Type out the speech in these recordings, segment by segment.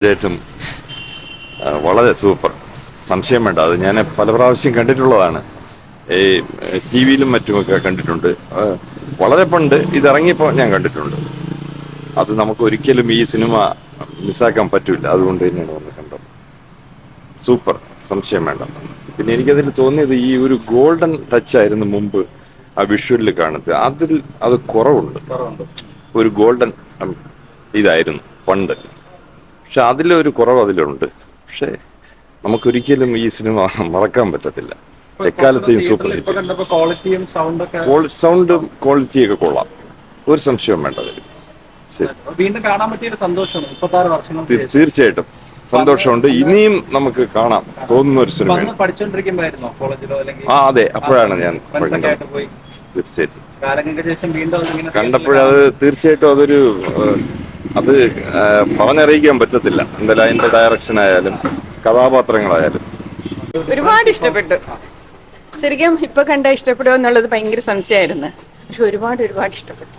തീർച്ചയായിട്ടും വളരെ സൂപ്പർ. സംശയം വേണ്ട, അത് ഞാൻ പല പ്രാവശ്യം കണ്ടിട്ടുള്ളതാണ്. ഈ ടി വിയിലും മറ്റുമൊക്കെ കണ്ടിട്ടുണ്ട്. വളരെ പണ്ട് ഇതിറങ്ങിയപ്പോൾ ഞാൻ കണ്ടിട്ടുണ്ട്. അത് നമുക്ക് ഒരിക്കലും ഈ സിനിമ മിസ്സാക്കാൻ പറ്റില്ല. അതുകൊണ്ട് തന്നെയാണ് വന്ന് കണ്ടത്. സൂപ്പർ, സംശയം വേണ്ട. പിന്നെ എനിക്കതിൽ തോന്നിയത് ഈ ഒരു ഗോൾഡൻ ടച്ച് ആയിരുന്നു മുമ്പ് ആ വിഷ്വലിൽ കാണുന്നത്. അതിൽ അത് കുറവുണ്ട്. ഒരു ഗോൾഡൻ ഇതായിരുന്നു പണ്ട്. പക്ഷെ അതിലൊരു കുറവ് അതിലുണ്ട്. പക്ഷെ നമുക്കൊരിക്കലും ഈ സിനിമ മറക്കാൻ പറ്റത്തില്ല. എക്കാലത്തെയും സൂപ്പർ ഹിറ്റ്. സൗണ്ടും ക്വാളിറ്റിയൊക്കെ കൊള്ളാം, ഒരു സംശയവും വേണ്ട അതിൽ. വീണ്ടും കാണാൻ പറ്റിയ സന്തോഷം. 36 വർഷങ്ങൾ തീർച്ചയായിട്ടും സന്തോഷമുണ്ട്. ഇനിയും നമുക്ക് കാണാം തോന്നുന്ന ഒരു സിനിമയാണ്. പഠിച്ചോണ്ടിരിക്കുമ്പോഴായിരുന്നോ കോളേജിലോ? അതെ, അപ്പോഴാണ് ഞാൻ തീർച്ചയായിട്ടും കണ്ടപ്പോഴത്. തീർച്ചയായിട്ടും അത് പറഞ്ഞറിയിക്കാൻ പറ്റത്തില്ല. എന്തായാലും അതിന്റെ ഡയറക്ഷൻ ആയാലും കഥാപാത്രങ്ങളായാലും ഒരുപാട് ഇഷ്ടപ്പെട്ടു. ശരിക്കും ഇപ്പൊ കണ്ട ഇഷ്ടപ്പെടുമോ എന്നുള്ളത് ഭയങ്കര സംശയമായിരുന്നു. പക്ഷെ ഒരുപാട് ഇഷ്ടപ്പെട്ടു.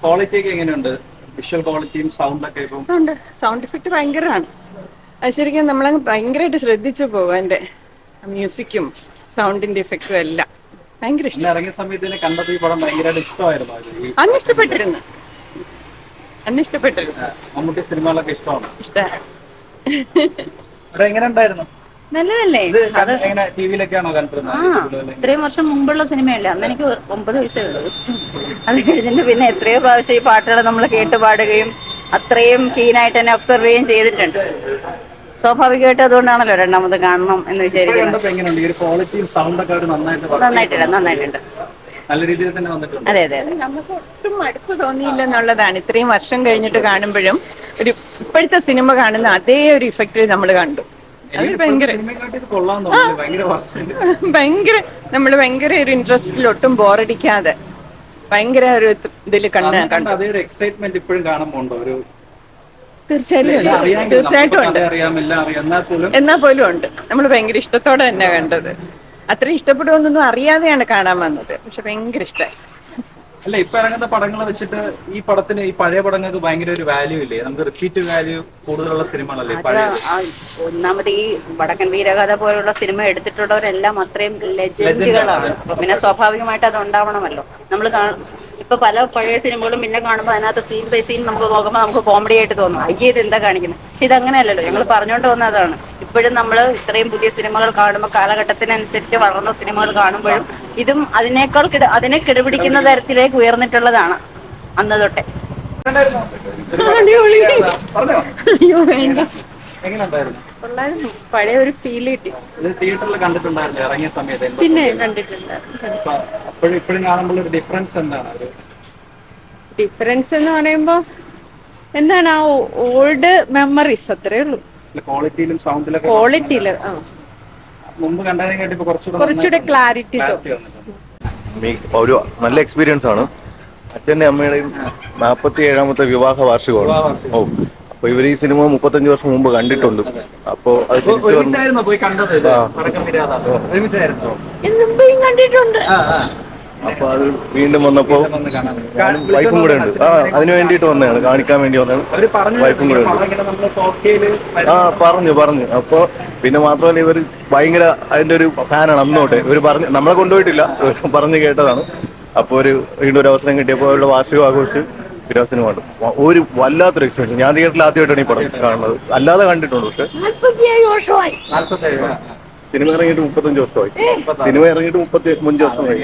ക്വാളിറ്റി ഒക്കെ എങ്ങനെയുണ്ട്? വിഷ്വൽ ക്വാളിറ്റിയും സൗണ്ടൊക്കെ? സൗണ്ട് എഫക്ട് ഭയങ്കരമാണ്. അത് ശരിക്കും നമ്മളങ്ങ് ഭയങ്കരമായിട്ട് ശ്രദ്ധിച്ചു പോകും. അതിന്റെ മ്യൂസിക്കും സൗണ്ടിന്റെ ഇഫക്റ്റും എല്ലാം ഭയങ്കര ഇഷ്ടം. ഇറങ്ങിയ സമയത്ത് കണ്ടപ്പോൾ ഈ പടം ഭയങ്കരമായിട്ട് ഇഷ്ടമായിരുന്നു. അന്ന് ഇഷ്ടപ്പെട്ടിരുന്നു. മമ്മൂട്ടി സിനിമകളൊക്കെ ഇഷ്ടമാണ്. എങ്ങനെ ഉണ്ടായിരുന്നു? നല്ലതല്ലേ? അത് ടിവിയിലൊക്കെയാണോ കണ്ടിരുന്നത്? ഇത്രയും വർഷം മുമ്പുള്ള സിനിമയല്ലേ. അന്ന് എനിക്ക് 9 വയസ്സേ ഉള്ളൂ. അത് കഴിഞ്ഞിട്ട് പിന്നെ എത്രയോ പ്രാവശ്യം ഈ പാട്ടുകൾ നമ്മൾ കേട്ട് പാടുകയും അത്രയും കീനായിട്ട് തന്നെ ഒബ്സർവ് ചെയ്യുകയും ചെയ്തിട്ടുണ്ട്. സ്വാഭാവികമായിട്ട് അതുകൊണ്ടാണല്ലോ രണ്ടാമത് കാണണം എന്ന് വിചാരിക്കുന്നത്. നന്നായിട്ടുണ്ട്. നല്ല രീതിയിൽ തന്നെ വന്നിട്ടുണ്ട്. അതെ. നമുക്ക് ഒട്ടും മടുപ്പ് തോന്നിയില്ല എന്നുള്ളതാണ്. ഇത്രയും വർഷം കഴിഞ്ഞിട്ട് കാണുമ്പോഴും ഇപ്പോഴത്തെ സിനിമ കാണുന്ന അതേ ഒരു ഇഫക്റ്റ് നമ്മൾ കണ്ടു. അത് ഭയങ്കര ഒരു ഇൻട്രസ്റ്റിൽ ഒട്ടും ബോറടിക്കാതെ ഭയങ്കര ഒരു ഇതിൽ കണ്ടു. തീർച്ചയായിട്ടും ഉണ്ട്. എന്നാൽ പോലും ഉണ്ട്. നമ്മൾ ഭയങ്കര ഇഷ്ടത്തോടെ തന്നെ കണ്ടത്. അത്ര ഇഷ്ടപ്പെടുമെന്നൊന്നും അറിയാതെയാണ് കാണാൻ വന്നത്. പക്ഷെ ഭയങ്കര ഇഷ്ടമായി. അല്ല, ഇപ്പൊ ഇറങ്ങുന്ന പടങ്ങൾ വെച്ചിട്ട് ഈ പടത്തിന് ഈ പഴയ പടങ്ങൾക്ക് ഭയങ്കര ഒരു വാല്യൂ ഇല്ലേ? നമുക്ക് റിപ്പീറ്റ് വാല്യൂ കൂടുതലുള്ള സിനിമകളല്ലേ പഴയ? ഒന്നാമത് ഈ വടക്കൻ വീരകഥ പോലുള്ള സിനിമ എടുത്തിട്ടുള്ളവരെല്ലാം അത്രയും ലെജൻഡുകളാണ്. പിന്നെ സ്വാഭാവികമായിട്ട് അത് ഉണ്ടാവണമല്ലോ. നമ്മൾ ഇപ്പൊ പല പഴയ സിനിമകളും പിന്നെ കാണുമ്പോൾ അതിനകത്ത് സീൻ ബൈ സീൻ നമുക്ക് നോക്കുമ്പോൾ നമുക്ക് കോമഡി ആയിട്ട് തോന്നും, അയ്യേ ഇത് എന്താ കാണിക്കുന്നത്. പക്ഷെ ഇതങ്ങനെയല്ലല്ലോ. ഞങ്ങൾ പറഞ്ഞുകൊണ്ട് വന്നതാണ്. ഇപ്പോഴും നമ്മൾ ഇത്രയും പുതിയ സിനിമകൾ കാണുമ്പോൾ കാലഘട്ടത്തിനനുസരിച്ച് വളർന്ന സിനിമകൾ കാണുമ്പോഴും ഇതും അതിനെ കിടപിടിക്കുന്ന തരത്തിലേക്ക് ഉയർന്നിട്ടുള്ളതാണ് അന്ന് തൊട്ടേ. പഴയ ഒരു ഫീൽ കിട്ടി. തിയേറ്ററിൽ കണ്ടിട്ടുണ്ടായിരുന്നു ഇറങ്ങിയ സമയത്ത്? പിന്നെ കണ്ടിട്ടുണ്ട്. ഇപ്പോഴും കാണുമ്പോൾ ഒരു ഡിഫറൻസ് എന്താണ്? ഡിഫറൻസ് എന്ന് പറയുമ്പോ എന്താണ് ആ ഓൾഡ് മെമ്മറീസ്, അത്രേ ഉള്ളൂ. ക്വാളിറ്റിയിലും സൗണ്ടിലും മുമ്പ് കണ്ടതിനെക്കാട്ടി കുറച്ചുകൂടെ ക്ലാരിറ്റി ഒരു നല്ല എക്സ്പീരിയൻസ് ആണ്. അച്ഛൻ്റെ അമ്മയുടെയും 47ാമത്തെ വിവാഹ വാർഷികമാണ്. അപ്പൊ ഇവർ ഈ സിനിമ 35 വർഷം മുമ്പ് കണ്ടിട്ടുണ്ട്. അപ്പോ അത് കണ്ടിട്ടുണ്ട്. അപ്പൊ അത് വീണ്ടും വന്നപ്പോ വൈഫും കൂടെ ഉണ്ട്. അതിന് വേണ്ടിയിട്ട് വന്നതാണ്, കാണിക്കാൻ വേണ്ടി വന്നതാണ്. വൈഫും കൂടെ ഉണ്ട്. പറഞ്ഞു. അപ്പൊ പിന്നെ മാത്രമല്ല ഇവർ ഭയങ്കര അതിന്റെ ഒരു ഫാനാണ് അന്നോട്ടെ. ഇവർ നമ്മളെ കൊണ്ടുപോയിട്ടില്ല, പറഞ്ഞു കേട്ടതാണ്. അപ്പൊ വീണ്ടും ഒരു അവസരം കിട്ടിയപ്പോൾ അവരുടെ വാർഷികം ആഘോഷിച്ച് പിന്നെ സിനിമ കണ്ടു. ഒരു വല്ലാത്തൊരു എക്സ്പീരിയൻസ്. ഞാൻ തിയേറ്ററിൽ ആദ്യമായിട്ടാണ് ഈ പടം കാണുന്നത്. അല്ലാതെ കണ്ടിട്ടുണ്ട്. പക്ഷെ 47 വർഷമായി സിനിമ ഇറങ്ങിയിട്ട് 35 വർഷമായി. സിനിമ ഇറങ്ങിയിട്ട് 35 വർഷമായി.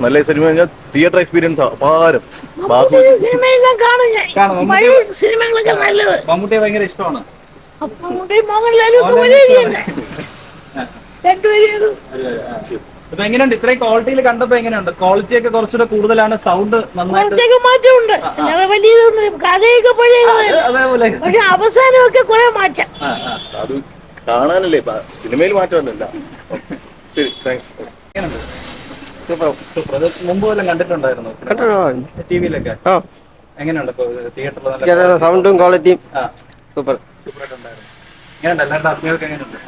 നല്ല സിനിമ കഴിഞ്ഞാൽ തിയേറ്റർ എക്സ്പീരിയൻസ് അപാരം. മമ്മൂട്ടിയെ ഭയങ്കര ഇഷ്ടമാണ്. എങ്ങനെയുണ്ട് ഇത്രയും ക്വാളിറ്റിയിൽ കണ്ടപ്പോ? എങ്ങനെയുണ്ട് ക്വാളിറ്റി ഒക്കെ? കുറച്ചുകൂടെ കൂടുതലാണ്, സൗണ്ട് നന്നായിട്ട് മാറ്റമുണ്ട്. അവസാനമൊക്കെ കുറെ മാറ്റം. അത് കാണാനല്ലേ, സിനിമയിൽ മാറ്റമൊന്നുമില്ല. ശരി, താങ്ക്സ്. മുമ്പ് വല്ലതും കണ്ടിട്ടുണ്ടായിരുന്നു ടിവിയിലൊക്കെ? എങ്ങനെയുണ്ട് തിയേറ്ററിൽ? സൗണ്ടും ക്വാളിറ്റിയും സൂപ്പർ. എങ്ങനെയുണ്ട്? എല്ലാവരുടെ അഭിപ്രായമൊക്കെ എങ്ങനെയുണ്ട്?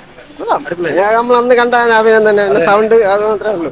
നമ്മൾ അന്ന് കണ്ട അഭിനയം തന്നെ, സൗണ്ട് അത് മാത്രമേ ഉള്ളൂ.